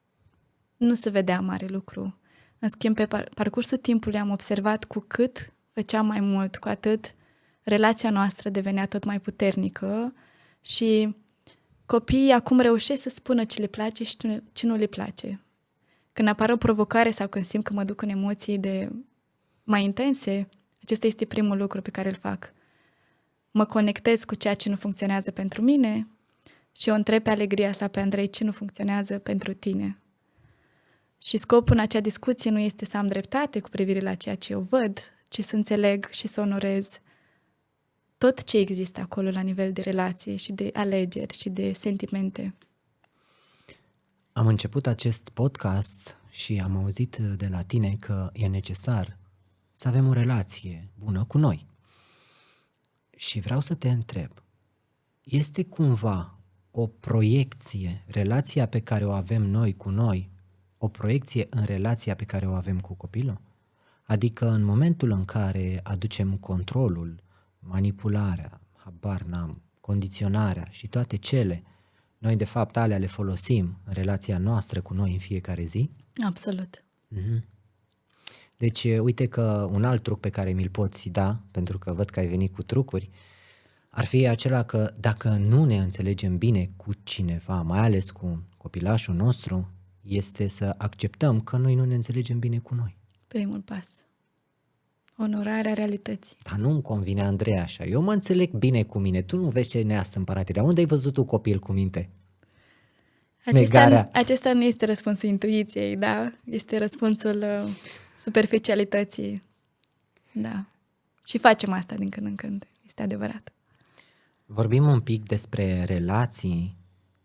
B: nu se vedea mare lucru. În schimb, pe parcursul timpului am observat cu cât făceam mai mult, cu atât relația noastră devenea tot mai puternică și copiii acum reușesc să spună ce le place și ce nu le place. Când apare o provocare sau când simt că mă duc în emoții mai intense, acesta este primul lucru pe care îl fac. Mă conectez cu ceea ce nu funcționează pentru mine și o întreb pe Alegria sau pe Andrei ce nu funcționează pentru tine. Și scopul în acea discuție nu este să am dreptate cu privire la ceea ce eu văd, ci să înțeleg și să onorez tot ce există acolo la nivel de relație și de alegeri și de sentimente.
A: Am început acest podcast și am auzit de la tine că e necesar să avem o relație bună cu noi. Și vreau să te întreb, Este cumva o proiecție, relația pe care o avem noi cu noi, o proiecție în relația pe care o avem cu copilul? Adică în momentul în care aducem controlul, manipularea, habar n-am, condiționarea și toate cele, noi de fapt alea le folosim în relația noastră cu noi în fiecare zi?
B: Absolut.
A: Deci uite că un alt truc pe care mi-l poți da, pentru că văd că ai venit cu trucuri, ar fi acela că dacă nu ne înțelegem bine cu cineva, mai ales cu copilașul nostru, este să acceptăm că noi nu ne înțelegem bine cu noi.
B: Primul pas. Onorarea realității.
A: Dar nu-mi convine, Andrei, așa. Eu mă înțeleg bine cu mine. Tu nu vezi ce neastâmpărate. Dar unde ai văzut tu copil cu minte?
B: Acesta nu este răspunsul intuiției, da? Este răspunsul superficialității. Da. Și facem asta din când în când. Este adevărat.
A: Vorbim un pic despre relații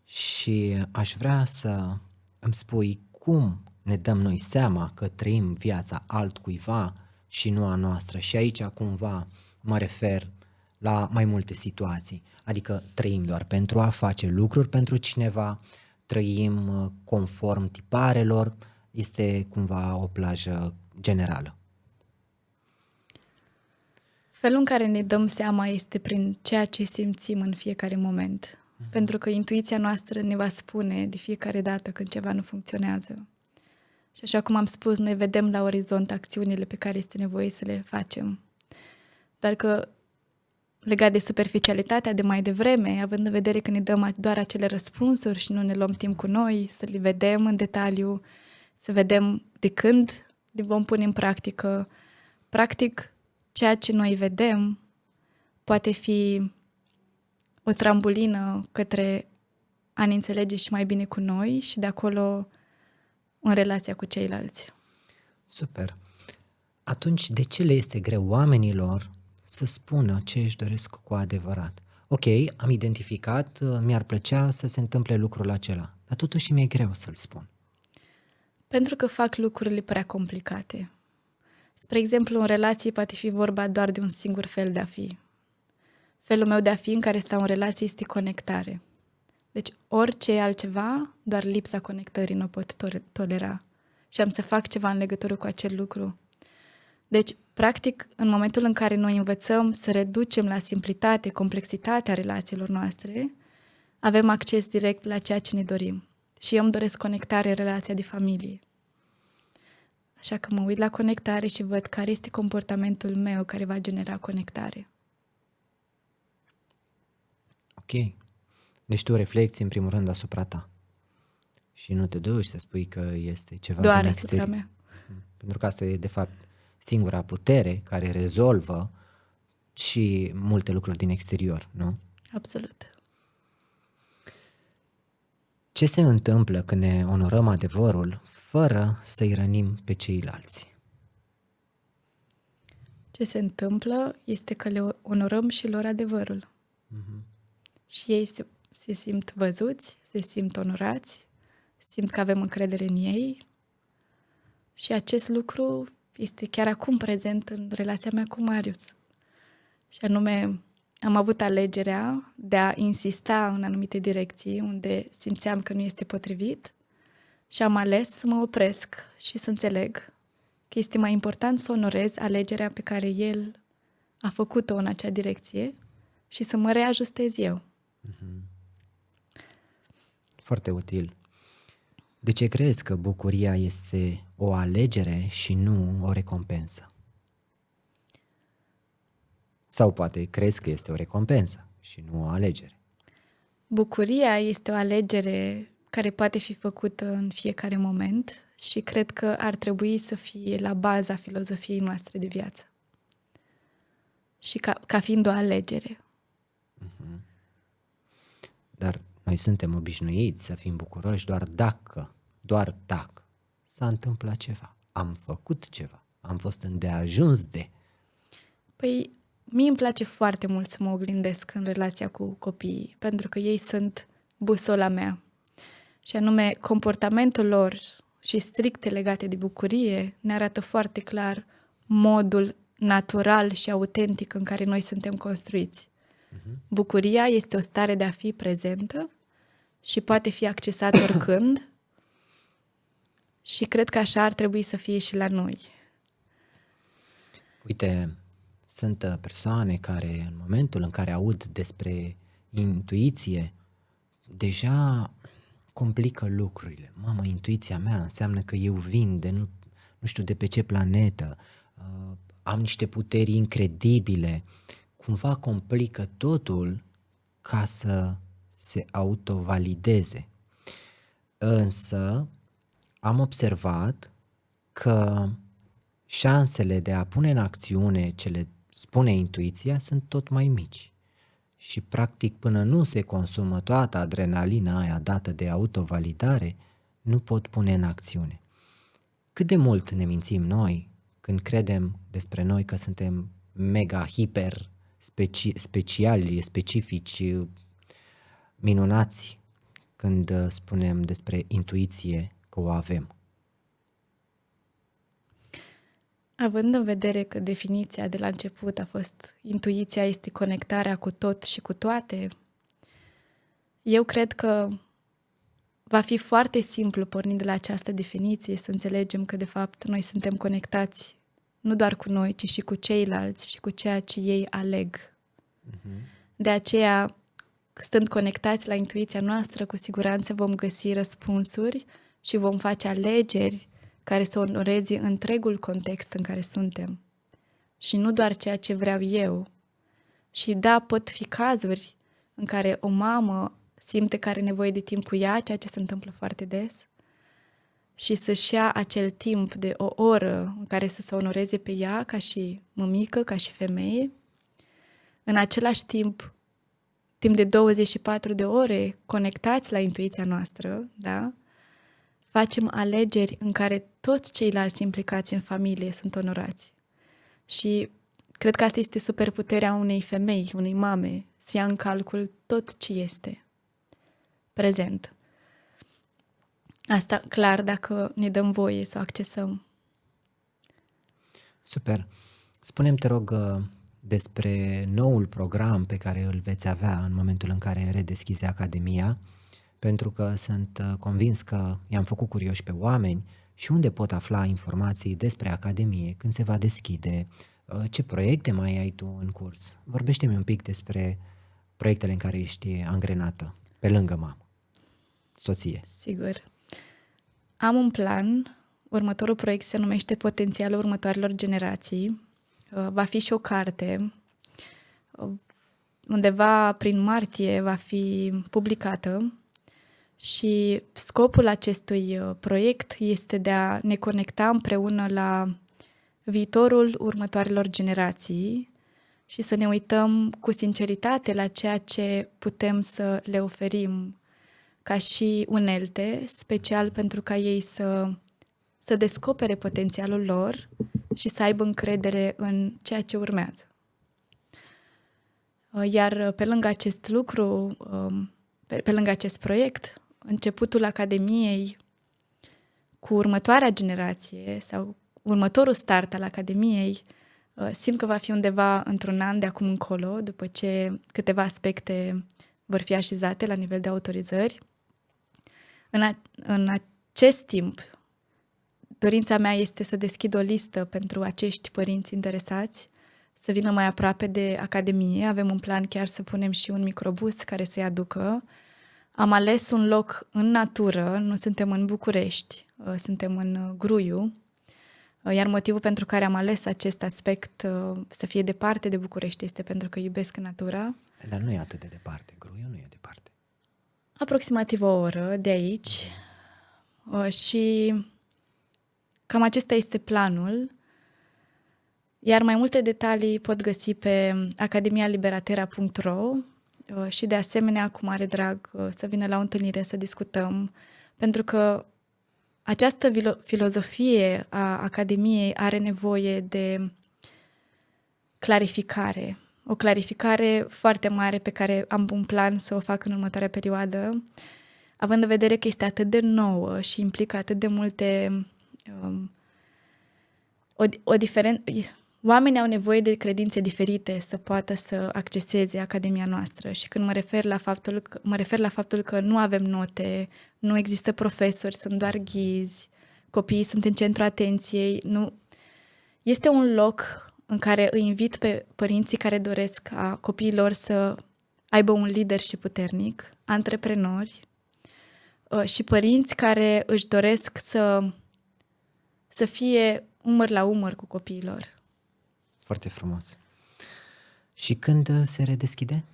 A: și aș vrea să îmi spui cum ne dăm noi seama că trăim viața altcuiva și nu a noastră. Și aici cumva mă refer la mai multe situații. Adică trăim doar pentru a face lucruri pentru cineva, trăim conform tiparelor, este cumva o plajă generală.
B: Felul în care ne dăm seama este prin ceea ce simțim în fiecare moment. Pentru că intuiția noastră ne va spune de fiecare dată când ceva nu funcționează. Și așa cum am spus, noi vedem la orizont acțiunile pe care este nevoie să le facem. Doar că legat de superficialitatea de mai devreme, având în vedere că ne dăm doar acele răspunsuri și nu ne luăm timp cu noi, să le vedem în detaliu, să vedem de când le vom pune în practică. Practic, ceea ce noi vedem poate fi o trambulină către a ne înțelege și mai bine cu noi și de acolo în relația cu ceilalți.
A: Super. Atunci, de ce le este greu oamenilor să spună ce își doresc cu adevărat? Ok, am identificat, mi-ar plăcea să se întâmple lucrul acela, dar totuși mi-e greu să-l spun.
B: Pentru că fac lucrurile prea complicate. Spre exemplu, în relații poate fi vorba doar de un singur fel de a fi. Felul meu de a fi în care stau în relație este conectare. Deci orice altceva, doar lipsa conectării nu o pot tolera. Și am să fac ceva în legătură cu acel lucru. Deci, practic, în momentul în care noi învățăm să reducem la simplitate complexitatea relațiilor noastre, avem acces direct la ceea ce ne dorim. Și eu îmi doresc conectare în relația de familie. Așa că mă uit la conectare și văd care este comportamentul meu care va genera conectare.
A: Ok. Deci tu reflecți în primul rând asupra ta. Și nu te duci să spui că este ceva
B: Doar
A: din
B: asupra
A: exterior.
B: mea.
A: Pentru că asta e de fapt singura putere care rezolvă și multe lucruri din exterior, nu?
B: Absolut.
A: Ce se întâmplă când ne onorăm adevărul fără să-i rănim pe ceilalți?
B: Ce se întâmplă este că le onorăm și lor adevărul. Și ei se simt văzuți, se simt onorați, simt că avem încredere în ei și acest lucru este chiar acum prezent în relația mea cu Marius. Și anume, am avut alegerea de a insista în anumite direcții unde simțeam că nu este potrivit și am ales să mă opresc și să înțeleg că este mai important să onorez alegerea pe care el a făcut-o în acea direcție și să mă reajustez eu.
A: Foarte util. De ce crezi că bucuria este o alegere și nu o recompensă? Sau poate crezi că este o recompensă și nu o alegere?
B: Bucuria este o alegere care poate fi făcută în fiecare moment și cred că ar trebui să fie la baza filozofiei noastre de viață. Și ca fiind o alegere.
A: Dar noi suntem obișnuiți să fim bucuroși doar dacă s-a întâmplat ceva. Am făcut ceva. Am fost îndeajuns de...
B: Păi, mie îmi place foarte mult să mă oglindesc în relația cu copiii, pentru că ei sunt busola mea. Și anume, comportamentul lor și stricte legate de bucurie ne arată foarte clar modul natural și autentic în care noi suntem construiți. Bucuria este o stare de a fi prezentă și poate fi accesată oricând și cred că așa ar trebui să fie și la noi.
A: Uite, sunt persoane care în momentul în care aud despre intuiție, deja complică lucrurile. Mamă, intuiția mea înseamnă că eu vin de nu știu de pe ce planetă, am niște puteri incredibile, cumva complică totul ca să se autovalideze. Însă am observat că șansele de a pune în acțiune ce le spune intuiția sunt tot mai mici. Și practic până nu se consumă toată adrenalina aia dată de autovalidare, nu pot pune în acțiune. Cât de mult ne mințim noi când credem despre noi că suntem mega, hiper, speciali, specifici, minunați când spunem despre intuiție că o avem.
B: Având în vedere că definiția de la început a fost intuiția este conectarea cu tot și cu toate, eu cred că va fi foarte simplu, pornind de la această definiție, să înțelegem că, de fapt, noi suntem conectați nu doar cu noi, ci și cu ceilalți și cu ceea ce ei aleg. De aceea, stând conectați la intuiția noastră, cu siguranță vom găsi răspunsuri și vom face alegeri care să onoreze întregul context în care suntem. Și nu doar ceea ce vreau eu. Și da, pot fi cazuri în care o mamă simte că are nevoie de timp cu ea, ceea ce se întâmplă foarte des, și să-și ia acel timp de o oră în care să se onoreze pe ea ca și mămică, ca și femeie. În același timp de 24 de ore conectați la intuiția noastră, da? Facem alegeri în care toți ceilalți implicați în familie sunt onorați. Și cred că asta este superputerea unei femei, unei mame, să ia în calcul tot ce este prezent. Asta clar dacă ne dăm voie să accesăm.
A: Super. Spune-mi, te rog, despre noul program pe care îl veți avea în momentul în care redeschizi Academia, pentru că sunt convins că i-am făcut curioși pe oameni și unde pot afla informații despre Academie, când se va deschide, ce proiecte mai ai tu în curs. Vorbește-mi un pic despre proiectele în care ești angrenată, pe lângă mamă, soție.
B: Sigur. Am un plan. Următorul proiect se numește Potențialul următoarelor generații. Va fi și o carte. Undeva prin martie va fi publicată și scopul acestui proiect este de a ne conecta împreună la viitorul următoarelor generații și să ne uităm cu sinceritate la ceea ce putem să le oferim ca și unelte, special pentru ca ei să descopere potențialul lor și să aibă încredere în ceea ce urmează. Iar pe lângă acest lucru, pe lângă acest proiect, începutul Academiei cu următoarea generație sau următorul start al Academiei, simt că va fi undeva într-un an de acum încolo, după ce câteva aspecte vor fi așezate la nivel de autorizări. În acest timp, dorința mea este să deschid o listă pentru acești părinți interesați, să vină mai aproape de Academie. Avem un plan chiar să punem și un microbus care să-i aducă. Am ales un loc în natură, nu suntem în București, suntem în Gruiu, iar motivul pentru care am ales acest aspect să fie departe de București este pentru că iubesc natura.
A: Dar nu e atât de departe, Gruiu nu e departe.
B: Aproximativ o oră de aici și cam acesta este planul, iar mai multe detalii pot găsi pe academialiberatera.ro și de asemenea cu mare drag să vină la o întâlnire să discutăm, pentru că această filozofie a Academiei are nevoie de clarificare, o clarificare foarte mare pe care am un plan să o fac în următoarea perioadă, având în vedere că este atât de nouă și implică atât de multe oamenii au nevoie de credințe diferite să poată să acceseze academia noastră și când mă refer la faptul că nu avem note, nu există profesori, sunt doar ghizi, copiii sunt în centrul atenției, nu. Este un loc în care îi invit pe părinții care doresc ca copiilor să aibă un leadership puternic, antreprenori și părinți care își doresc să fie umăr la umăr cu copiilor.
A: Foarte frumos. Și când se redeschide?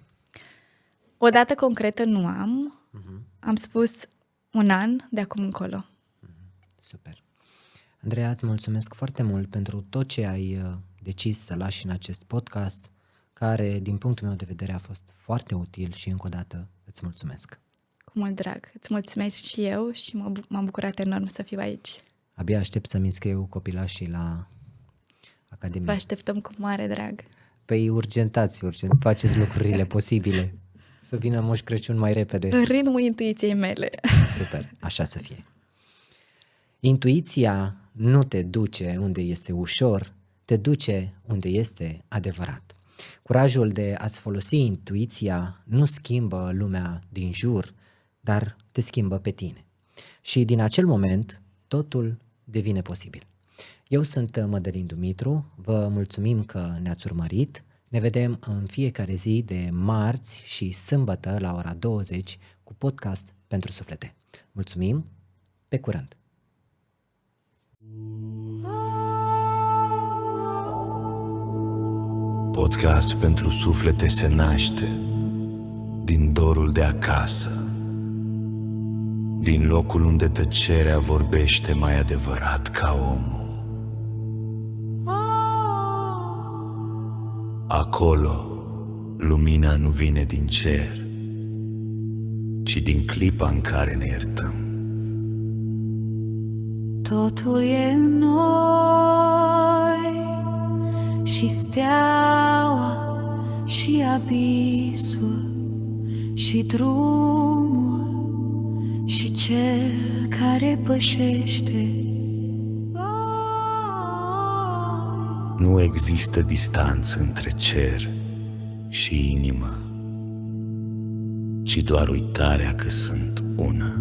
B: O dată concretă nu am. Am spus 1 an de acum încolo.
A: Super. Andreea, îți mulțumesc foarte mult pentru tot ce ai decis să lași în acest podcast, care, din punctul meu de vedere, a fost foarte util și încă o dată îți mulțumesc.
B: Cu mult drag. Îți mulțumesc și eu și m-am bucurat enorm să fiu aici.
A: Abia aștept să-mi înscriu copilașii la Academie.
B: Vă așteptăm cu mare drag.
A: Păi urgentați, faceți lucrurile posibile. Să vină Moș Crăciun mai repede.
B: În ritmul intuiției mele.
A: Super, așa să fie. Intuiția nu te duce unde este ușor, te duce unde este adevărat. Curajul de a-ți folosi intuiția nu schimbă lumea din jur, dar te schimbă pe tine. Și din acel moment, totul devine posibil. Eu sunt Mădălin Dumitru, vă mulțumim că ne-ați urmărit. Ne vedem în fiecare zi de marți și sâmbătă la ora 20 cu podcast pentru suflete. Mulțumim, pe curând!
C: Podcast pentru suflete se naște din dorul de acasă, din locul unde tăcerea vorbește mai adevărat ca omul. Acolo, lumina nu vine din cer, ci din clipa în care ne iertăm.
D: Totul e în noi, și steaua, și abisul, și drumul, și cel care pășește.
C: Nu există distanță între cer și inimă, ci doar uitarea că sunt una.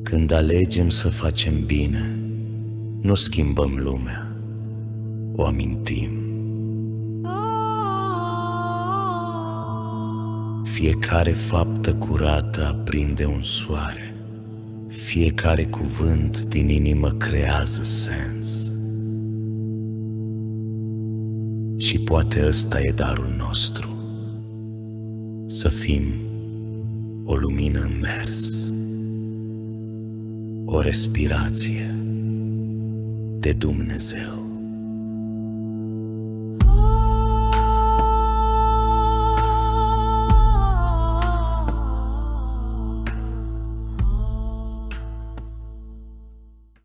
C: Când alegem să facem bine, nu schimbăm lumea, o amintim. Fiecare faptă curată aprinde un soare, fiecare cuvânt din inimă creează sens. Și poate ăsta e darul nostru, să fim o lumină în mers, o respirație de Dumnezeu.